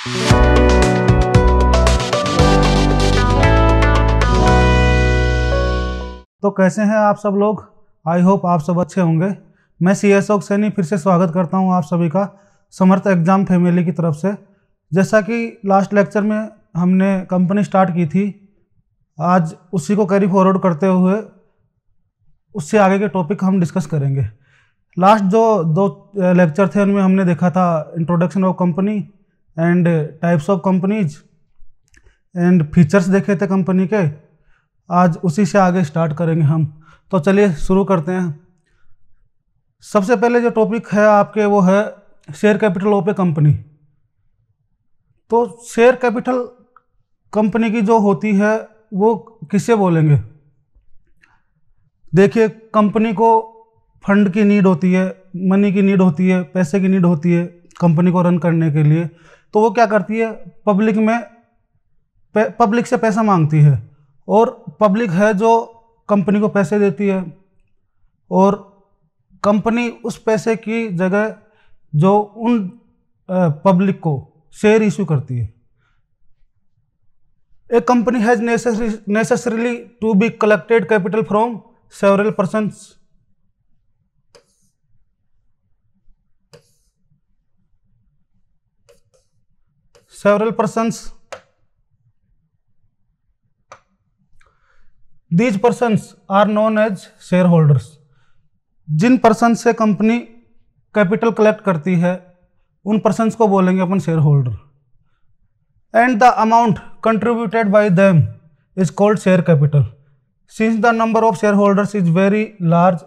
तो कैसे हैं आप सब लोग? आई होप आप सब अच्छे होंगे। मैं सी एस अशोक सैनी फिर से स्वागत करता हूं आप सभी का समर्थ एग्जाम फैमिली की तरफ से। जैसा कि लास्ट लेक्चर में हमने कंपनी स्टार्ट की थी, आज उसी को कैरी फॉरवर्ड करते हुए उससे आगे के टॉपिक हम डिस्कस करेंगे। लास्ट जो दो लेक्चर थे उनमें हमने देखा था introduction of company and types of companies and features देखे थे कंपनी के। आज उसी से आगे स्टार्ट करेंगे हम। तो चलिए शुरू करते हैं। सबसे पहले जो टॉपिक है आपके वो है share capital of a company. तो शेयर कैपिटल कंपनी की जो होती है वो किससे बोलेंगे? देखिए, कंपनी को फंड की नीड होती है, मनी की नीड होती है, पैसे की नीड होती है कंपनी को रन करने के लिए। तो वो क्या करती है, पब्लिक से पैसा मांगती है, और पब्लिक है जो कंपनी को पैसे देती है, और कंपनी उस पैसे की जगह जो उन पब्लिक को शेयर इशू करती है। A company has necessarily to be collected capital from several persons. These persons are known as shareholders। जिन पर्सन से कंपनी कैपिटल कलेक्ट करती है उन पर्सन्स को बोलेंगे अपन share holder. And the amount contributed by them is called share capital. Since the number of share holders is very large,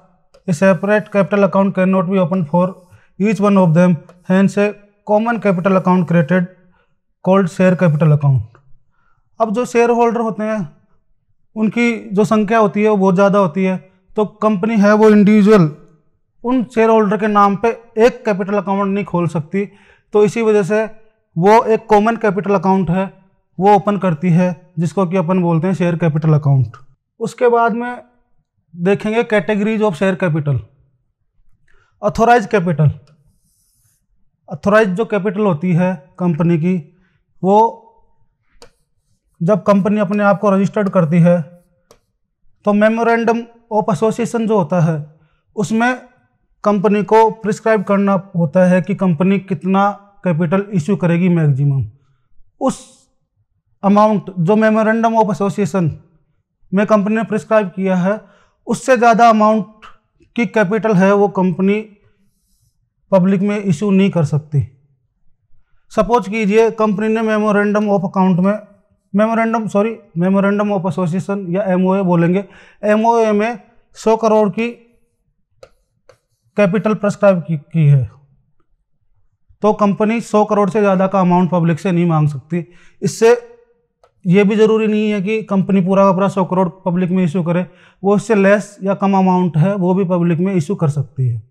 a separate capital account can not be open for each one of them, hence A common capital account created called share capital account. अब जो share holder होते हैं उनकी जो संख्या होती है वो बहुत ज़्यादा होती है, तो कंपनी है वो इंडिविजुअल उन शेयर होल्डर के नाम पे एक कैपिटल अकाउंट नहीं खोल सकती। तो इसी वजह से वो एक कॉमन कैपिटल अकाउंट है वो ओपन करती है, जिसको कि अपन बोलते हैं शेयर कैपिटल अकाउंट। उसके बाद में देखेंगे categories of share capital. Authorise capital. Authorise जो कैपिटल होती है कंपनी की, वो जब कंपनी अपने आप को रजिस्टर्ड करती है तो मेमोरेंडम ऑफ एसोसिएशन जो होता है उसमें कंपनी को प्रिस्क्राइब करना होता है कि कंपनी कितना कैपिटल इश्यू करेगी मैक्सिमम। उस अमाउंट जो मेमोरेंडम ऑफ एसोसिएशन में कंपनी ने प्रिस्क्राइब किया है, उससे ज़्यादा अमाउंट की कैपिटल है वो कंपनी पब्लिक में इशू नहीं कर सकती। सपोज कीजिए कंपनी ने मेमोरेंडम ऑफ एसोसिएशन या एमओए बोलेंगे, एमओए में 100 करोड़ की कैपिटल प्रिस्क्राइब की है, तो कंपनी 100 करोड़ से ज़्यादा का अमाउंट पब्लिक से नहीं मांग सकती। इससे ये भी ज़रूरी नहीं है कि कंपनी पूरा का पूरा 100 करोड़ पब्लिक में इशू करे, वो इससे लेस या कम अमाउंट है वो भी पब्लिक में इशू कर सकती है।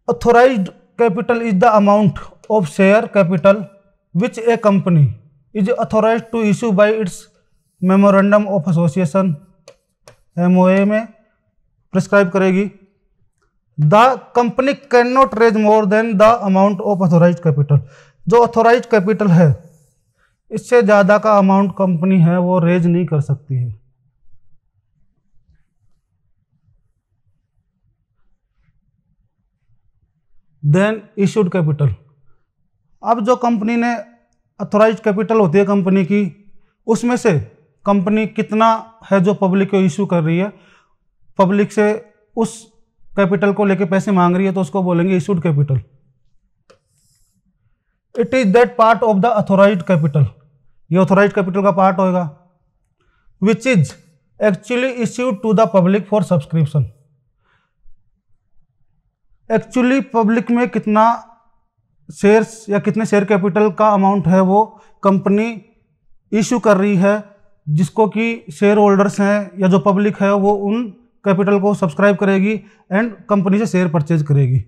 Authorised capital is the amount of share capital which a company is authorised to issue by its memorandum of association, MOA में प्रिस्क्राइब करेगी। The company can not raise more than the amount of authorised capital. जो authorised capital है इससे ज़्यादा का amount company है वो raise नहीं कर सकती है। Then issued capital. अब जो कंपनी ने ऑथोराइज्ड कैपिटल होती है कंपनी की, उसमें से कंपनी कितना है जो पब्लिक को इशू कर रही है, पब्लिक से उस कैपिटल को लेके पैसे मांग रही है, तो उसको बोलेंगे issued capital. It is that part of the authorised capital, ये ऑथोराइज्ड कैपिटल का पार्ट होगा, which is actually issued to the public for subscription. Actually public में कितना शेयर्स या कितने शेयर कैपिटल का अमाउंट है वो कंपनी इशू कर रही है, जिसको कि शेयर होल्डर्स हैं या जो पब्लिक है वो उन कैपिटल को सब्सक्राइब करेगी एंड कंपनी से शेयर परचेज करेगी।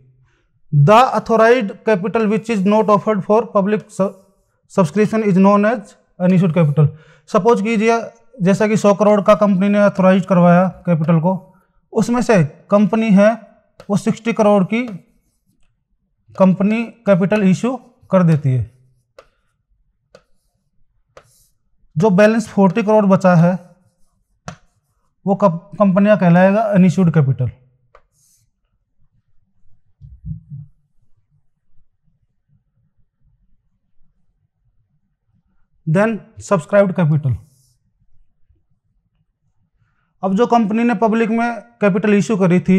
The authorised capital which is not offered for public subscription is known as unissued capital. Suppose कीजिए जैसा कि 100 करोड़ का कंपनी ने अथोराइज करवाया कैपिटल को, उसमें से कंपनी है वो 60 करोड़ की कंपनी कैपिटल इशू कर देती है। जो बैलेंस 40 करोड़ बचा है वो कंपनियां कहलाएगा unissued capital. Then subscribed capital. अब जो कंपनी ने पब्लिक में कैपिटल इश्यू करी थी,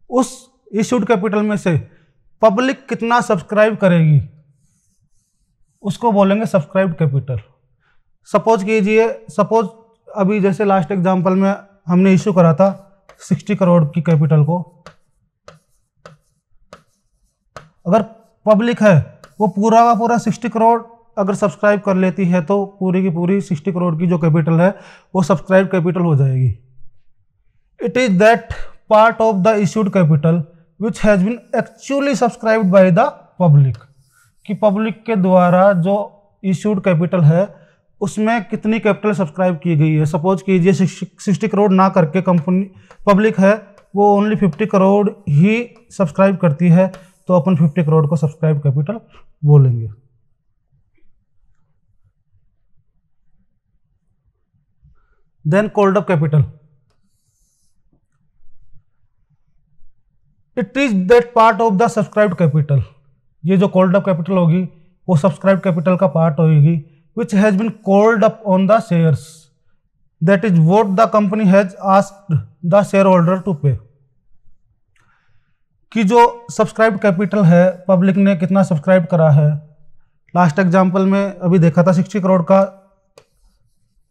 उस इश्यूड कैपिटल में से पब्लिक कितना सब्सक्राइब करेगी उसको बोलेंगे सब्सक्राइब्ड कैपिटल। सपोज अभी जैसे लास्ट एग्जांपल में हमने इश्यू करा था 60 करोड़ की कैपिटल को, अगर पब्लिक है वो पूरा का पूरा 60 करोड़ अगर सब्सक्राइब कर लेती है तो पूरी की पूरी 60 करोड़ की जो कैपिटल है वो सब्सक्राइब कैपिटल हो जाएगी। It is that part of the issued capital which has been actually subscribed by the public, कि पब्लिक के द्वारा जो इश्यूड कैपिटल है उसमें कितनी कैपिटल सब्सक्राइब की गई है। सपोज कीजिए 60 करोड़ ना करके कंपनी पब्लिक है वो ओनली 50 करोड़ ही सब्सक्राइब करती है, तो अपन 50 करोड़ को सब्सक्राइब कैपिटल बोलेंगे। Then called up capital. It is that part of the subscribed capital. ये जो कॉल्ड अप कैपिटल होगी वो सब्सक्राइब्ड कैपिटल का पार्ट होगी, which has been called up on the shares, that is what the company has asked the shareholder to pay। कि जो subscribe capital है public ने कितना सब्सक्राइब करा है, लास्ट एग्जांपल में अभी देखा था 60 करोड़ का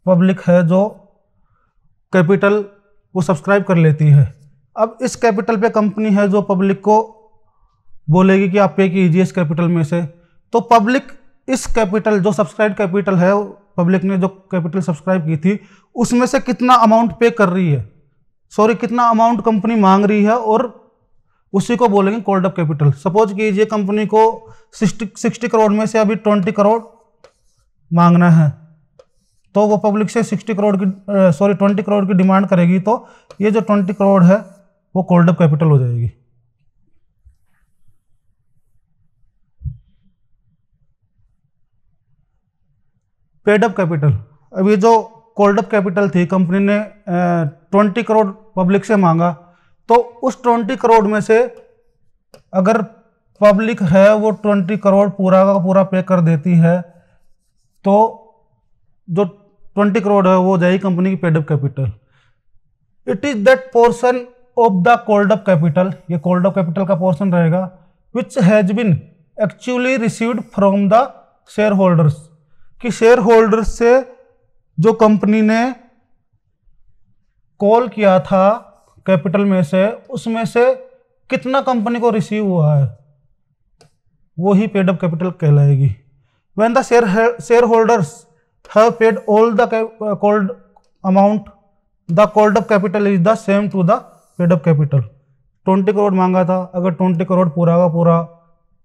पब्लिक है जो कैपिटल वो सब्सक्राइब कर लेती है। अब इस कैपिटल पे कंपनी है जो पब्लिक को बोलेगी कि आप पे कीजिए इस कैपिटल में से, तो पब्लिक इस कैपिटल जो सब्सक्राइब कैपिटल है पब्लिक ने जो कैपिटल सब्सक्राइब की थी उसमें से कितना अमाउंट पे कर रही है, कितना अमाउंट कंपनी मांग रही है, और उसी को बोलेंगे कॉल्ड अप कैपिटल। सपोज कीजिए कंपनी को 60 करोड़ में से अभी 20 करोड़ मांगना है, तो वो पब्लिक से 20 करोड़ की डिमांड करेगी, तो ये जो 20 करोड़ है वो कॉल्ड अप कैपिटल हो जाएगी। Paid up capital. अब ये जो कॉल्ड अप कैपिटल थी, कंपनी ने 20 करोड़ पब्लिक से मांगा, तो उस 20 करोड़ में से अगर पब्लिक है वो 20 करोड़ पूरा का पूरा पे कर देती है, तो जो 20 करोड़ है वो जाएगी कंपनी की paid up capital. It is that portion of the called up capital, ये कॉल्ड अप कैपिटल का पोर्शन रहेगा, which has been actually received from the share holders, कि शेयर होल्डर से जो कंपनी ने कॉल किया था कैपिटल में से उसमें से कितना कंपनी को रिसीव हुआ है वो ही पेड अप कैपिटल कहलाएगी। When the share holders have paid all the called amount, the called up capital is the same to the paid up capital. 20 crore मांगा था, अगर 20 करोड़ पूरा का पूरा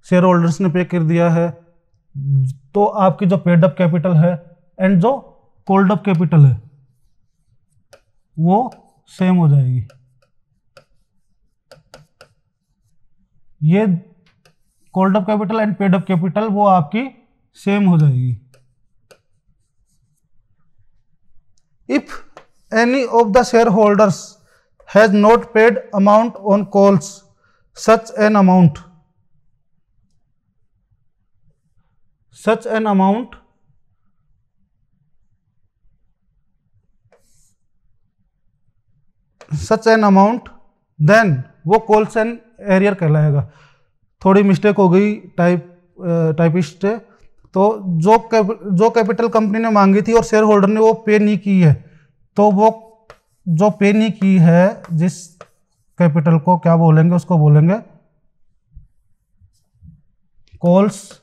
शेयर होल्डर्स ने पे कर दिया है, तो आपकी जो पेड अप कैपिटल है एंड जो कॉल्ड अप कैपिटल है वो सेम हो जाएगी। ये called up capital and paid up capital वो आपकी सेम हो जाएगी। If any of the share holders has not paid amount on calls, such an amount then वो कॉल्स एंड एरियर कहलाएगा। थोड़ी मिस्टेक हो गई टाइपिस्ट से, तो जो कैपिटल कंपनी ने मांगी थी और शेयर होल्डर ने वो पे नहीं की है, तो वो जो पे नहीं की है जिस कैपिटल को क्या बोलेंगे, उसको बोलेंगे कॉल्स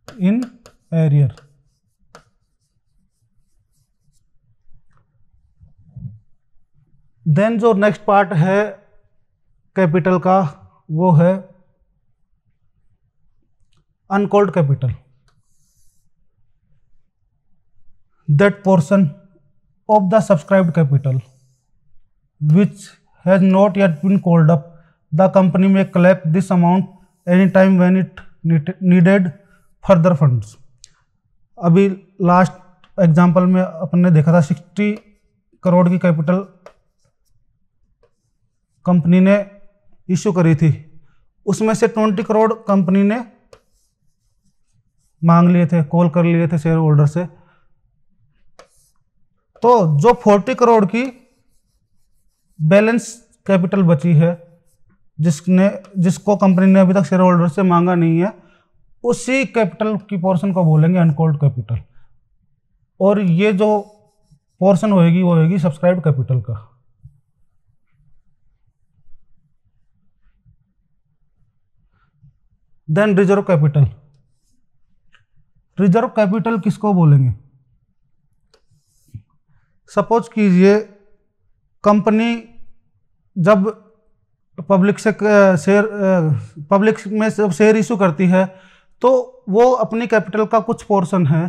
इन एरियर। देन जो नेक्स्ट पार्ट है कैपिटल का वो है uncalled capital. That portion of the subscribed capital which has not yet been called up, the company may collect this amount any time when it needed further funds. अभी last example में अपन ने देखा था 60 करोड़ की capital company ने issue करी थी, उसमें से 20 करोड़ कंपनी ने मांग लिए थे, कॉल कर लिए थे शेयर होल्डर से। तो जो 40 करोड़ की बैलेंस कैपिटल बची है, जिसको कंपनी ने अभी तक शेयर होल्डर से मांगा नहीं है, उसी कैपिटल की पोर्शन को बोलेंगे अनकॉल्ड कैपिटल। और ये जो पोर्शन होएगी वो होएगी सब्सक्राइब्ड कैपिटल का। Then reserve capital. Reserve capital किसको बोलेंगे? सपोज कीजिए कंपनी जब पब्लिक में जब शेयर इशू करती है तो वो अपनी कैपिटल का कुछ पोर्शन है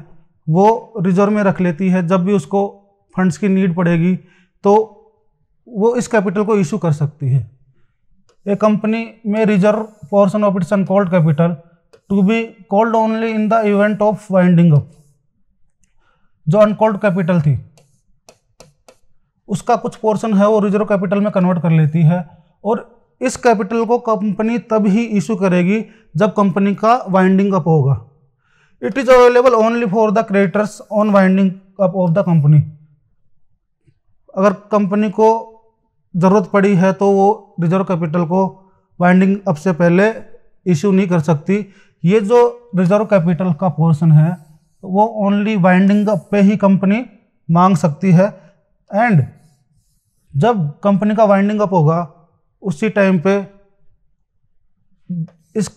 वो रिजर्व में रख लेती है। जब भी उसको फंड्स की नीड पड़ेगी तो वो इस कैपिटल को इशू कर सकती है। A company may reserve portion of its uncalled capital to be called only in the event of winding up. जो अनकॉल्ड कैपिटल थी उसका कुछ पोर्शन है वो रिजर्व कैपिटल में कन्वर्ट कर लेती है, और इस कैपिटल को कंपनी तब ही इशू करेगी जब कंपनी का वाइंडिंग अप होगा। It is available only for the creditors on winding up of the company. अगर कंपनी को ज़रूरत पड़ी है तो वो रिजर्व कैपिटल को वाइंडिंग अप से पहले इशू नहीं कर सकती। ये जो रिजर्व कैपिटल का पोर्शन है वो ओनली वाइंडिंग अप पे ही कंपनी मांग सकती है, एंड जब कंपनी का वाइंडिंग अप होगा उसी टाइम पे इस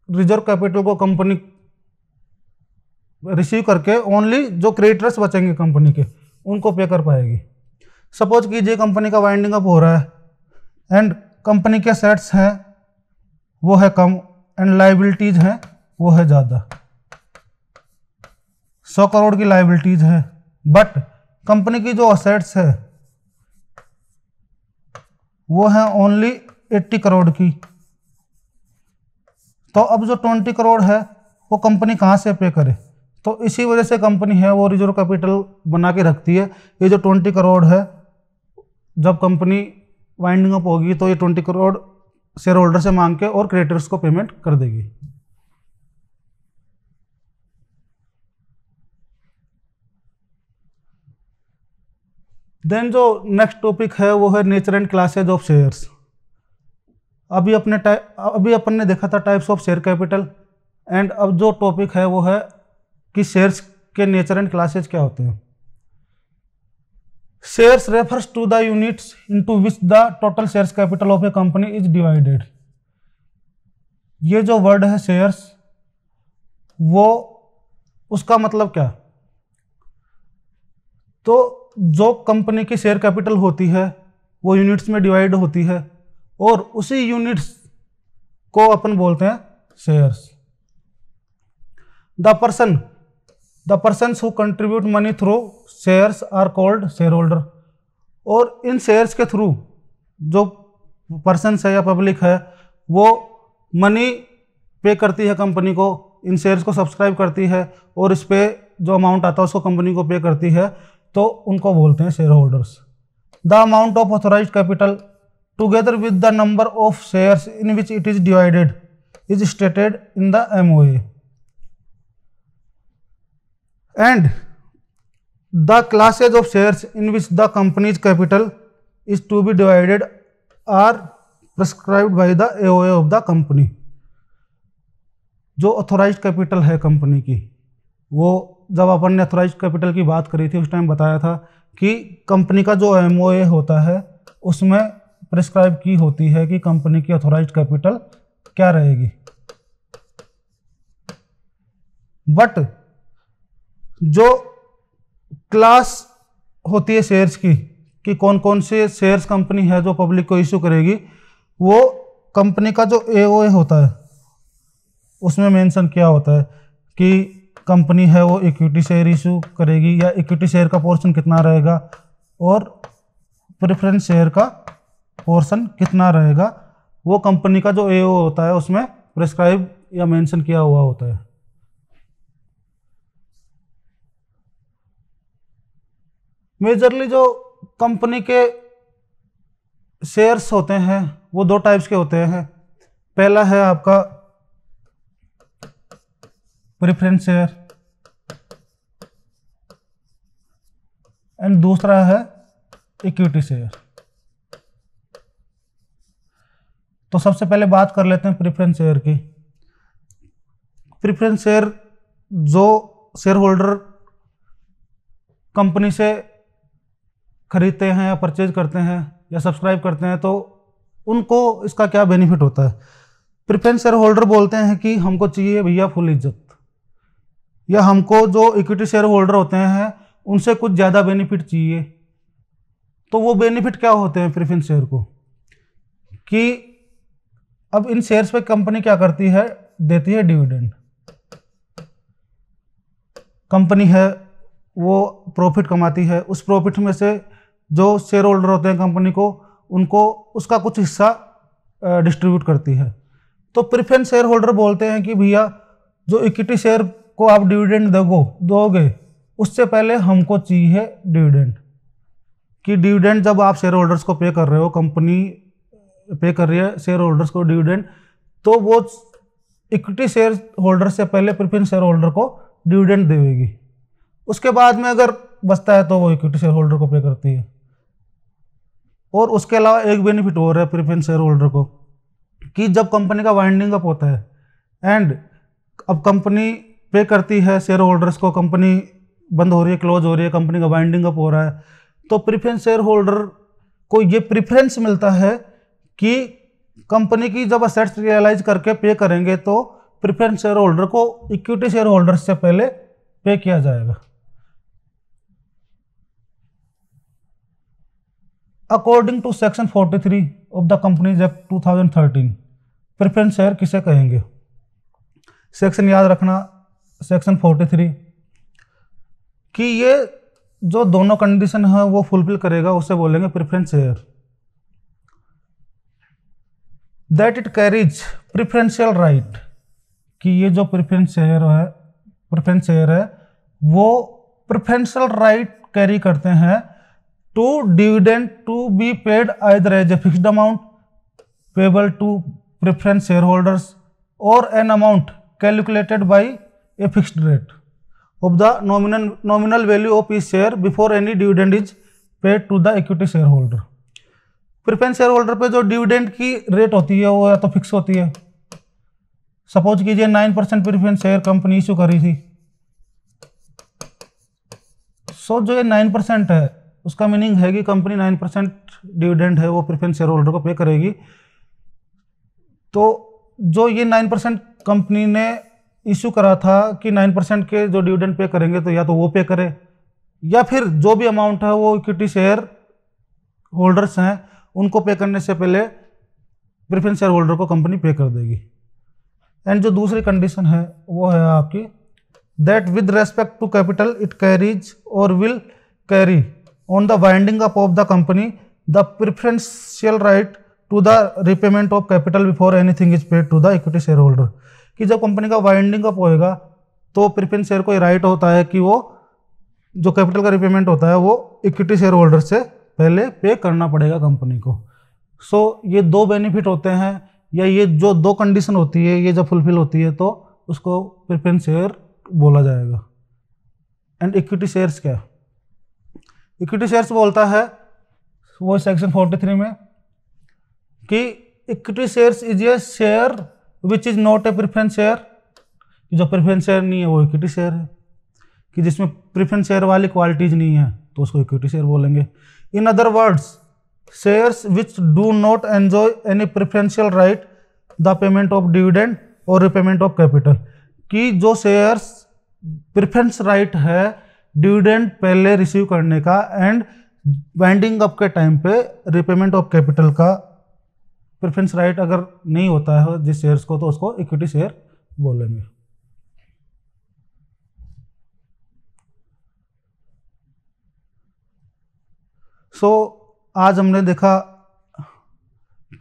रिजर्व कैपिटल को कंपनी रिसीव करके ओनली जो क्रेडिटर्स बचेंगे कंपनी के उनको पे कर पाएगी। सपोज कीजिए कंपनी का वाइंडिंग अप हो रहा है एंड कंपनी के सेट्स हैं वो है कम एंड लाइबिलिटीज हैं वो है ज़्यादा। 100 करोड़ की लाइबिलिटीज है बट कंपनी की जो असेट्स है वो है ओनली 80 करोड़ की। तो अब जो 20 करोड़ है वो कंपनी कहाँ से पे करे? तो इसी वजह से कंपनी है वो रिजर्व कैपिटल बना के रखती है। ये जो 20 करोड़ है जब कंपनी वाइंडिंग अप होगी तो ये 20 करोड़ शेयर होल्डर से मांग के और क्रेडिटर्स को पेमेंट कर देगी। देन जो नेक्स्ट टॉपिक है वो है nature and classes of shares. अभी अपन ने देखा था types of share capital, and अब जो टॉपिक है वो है कि शेयर्स के नेचर एंड क्लासेज क्या होते हैं। Shares refers to the units into which the total shares capital of a company is divided. ये जो वर्ड है शेयर्स, वो उसका मतलब क्या? तो जो कंपनी की शेयर कैपिटल होती है वो यूनिट्स में डिवाइड होती है और उसी यूनिट्स को अपन बोलते हैं shares. The persons who contribute money through shares are called shareholder. और इन शेयर्स के थ्रू जो पर्सन्स है या पब्लिक है वो मनी पे करती है कंपनी को, इन शेयर्स को सब्सक्राइब करती है और इस पे जो अमाउंट आता है उसको कंपनी को पे करती है, तो उनको बोलते हैं shareholders. The amount of authorised capital together with the number of shares in which it is divided is stated in the MOA। And the classes of shares in which the company's capital is to be divided are prescribed by the AOA of the company. जो authorised capital है company की, वो जब अपन ने authorised capital की बात करी थी उस टाइम बताया था कि कंपनी का जो MOA होता है उसमें प्रिस्क्राइब की होती है कि कंपनी की ऑथोराइज्ड कैपिटल क्या रहेगी। बट जो क्लास होती है शेयर्स की कि कौन कौन से शेयर्स कंपनी है जो पब्लिक को इशू करेगी, वो कंपनी का जो AOA होता है उसमें मेंशन किया होता है कि कंपनी है वो इक्विटी शेयर इशू करेगी या इक्विटी शेयर का पोर्शन कितना रहेगा और प्रेफरेंस शेयर का पोर्शन कितना रहेगा, वो कंपनी का जो AOA होता है उसमें प्रिस्क्राइब या मेंशन किया हुआ होता है। मेजरली जो कंपनी के शेयर्स होते हैं वो दो टाइप्स के होते हैं। पहला है आपका प्रेफरेंस शेयर एंड दूसरा है इक्विटी शेयर। तो सबसे पहले बात कर लेते हैं प्रेफरेंस शेयर की। प्रेफरेंस शेयर जो शेयर होल्डर कंपनी से खरीदते हैं या परचेज करते हैं या सब्सक्राइब करते हैं तो उनको इसका क्या बेनिफिट होता है। प्रेफरेंस शेयर होल्डर बोलते हैं कि हमको चाहिए भैया फुल इज्जत, या हमको जो इक्विटी शेयर होल्डर होते हैं उनसे कुछ ज़्यादा बेनिफिट चाहिए। तो वो बेनिफिट क्या होते हैं प्रेफरेंस शेयर को, कि अब इन शेयर्स पे कंपनी क्या करती है, देती है डिविडेंड। कंपनी है वो प्रॉफिट कमाती है, उस प्रॉफिट में से जो शेयर होल्डर होते हैं कंपनी को, उनको उसका कुछ हिस्सा डिस्ट्रीब्यूट करती है। तो प्रेफरेंस शेयर होल्डर बोलते हैं कि भैया जो इक्विटी शेयर को आप डिविडेंड दोगे उससे पहले हमको चाहिए डिविडेंड, कि डिविडेंड जब आप शेयर होल्डर्स को पे कर रहे हो, कंपनी पे कर रही है शेयर होल्डर्स को डिविडेंड, तो वो इक्विटी शेयर होल्डर से पहले प्रेफरेंस शेयर होल्डर को डिविडेंड देगी। उसके बाद में अगर बचता है तो वो इक्विटी शेयर होल्डर को पे करती है। और उसके अलावा एक बेनिफिट और है प्रेफरेंस शेयर होल्डर को, कि जब कंपनी का वाइंडिंग अप होता है एंड अब कंपनी पे करती है शेयर होल्डर्स को, कंपनी बंद हो रही है, क्लोज हो रही है, कंपनी का वाइंडिंग अप हो रहा है, तो प्रेफरेंस शेयर होल्डर को ये प्रेफरेंस मिलता है कि कंपनी की जब असेट्स रियलाइज करके पे करेंगे तो प्रेफरेंस शेयर होल्डर को इक्विटी शेयर होल्डर से पहले पे किया जाएगा। According to section 43 of the companies act 2013 preference share किसे कहेंगे। सेक्शन याद रखना, सेक्शन 43, कि ये जो दोनों कंडीशन है वो फुलफिल करेगा उसे बोलेंगे preference share. That it carries preferential right, कि ये जो प्रेफरेंस शेयर है वो प्रेफरेंशियल राइट कैरी करते हैं to dividend to be paid either as a fixed amount payable to preference share holders और an amount calculated by a fixed rate of the nominal value of each share before any dividend is paid to the equity share holder. Preference share holder पे जो dividend की rate होती है वो या तो fix होती है। सपोज कीजिए 9% प्रेफरेंस शेयर कंपनी इशू करी थी, सो जो ये 9% है उसका मीनिंग है कि कंपनी 9% डिविडेंड है वो प्रेफरेंस शेयर होल्डर को पे करेगी। तो जो ये 9% कंपनी ने इशू करा था कि 9% के जो डिविडेंड पे करेंगे, तो या तो वो पे करे या फिर जो भी अमाउंट है वो इक्विटी शेयर होल्डर्स हैं उनको पे करने से पहले प्रेफरेंस शेयर होल्डर को कंपनी पे कर देगी। एंड जो दूसरी कंडीशन है वो है आपकी that with respect to capital it carries और will carry on the winding up of the company the preferential right to the repayment of capital before anything is paid to the equity share holder, कि जब company का winding up होएगा तो preference share को right होता है कि वो जो कैपिटल का रिपेमेंट होता है वो इक्विटी शेयर होल्डर से पहले पे करना पड़ेगा कंपनी को। सो ये दो बेनिफिट होते हैं, या ये जो दो कंडीशन होती है ये जब फुलफिल होती है तो उसको प्रेफरेंस शेयर बोला जाएगा। एंड इक्विटी शेयर्स क्या, इक्विटी शेयर्स बोलता है वो सेक्शन 43 में कि equity shares is a share which is not a preference share, जो प्रेफरेंस शेयर नहीं है वो इक्विटी शेयर है, कि जिसमें प्रेफरेंस शेयर वाली क्वालिटीज नहीं है तो उसको इक्विटी शेयर बोलेंगे। In other words shares which do not enjoy any preferential right the payment of dividend और रिपेमेंट ऑफ कैपिटल, कि जो शेयर्स प्रेफरेंस राइट है डिविडेंड पहले रिसीव करने का एंड वाइंडिंग अप के टाइम पे रिपेमेंट ऑफ कैपिटल का प्रेफरेंस राइट अगर नहीं होता है जिस शेयर्स को, तो उसको इक्विटी शेयर बोलेंगे। सो आज हमने देखा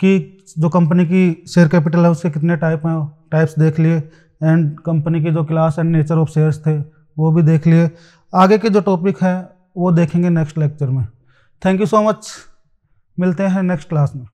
कि जो कंपनी की शेयर कैपिटल है उसके कितने टाइप्स देख लिए, एंड कंपनी की जो class and nature of shares थे वो भी देख लिए। आगे के जो टॉपिक है वो देखेंगे नेक्स्ट लेक्चर में। थैंक यू सो मच, मिलते हैं नेक्स्ट क्लास में।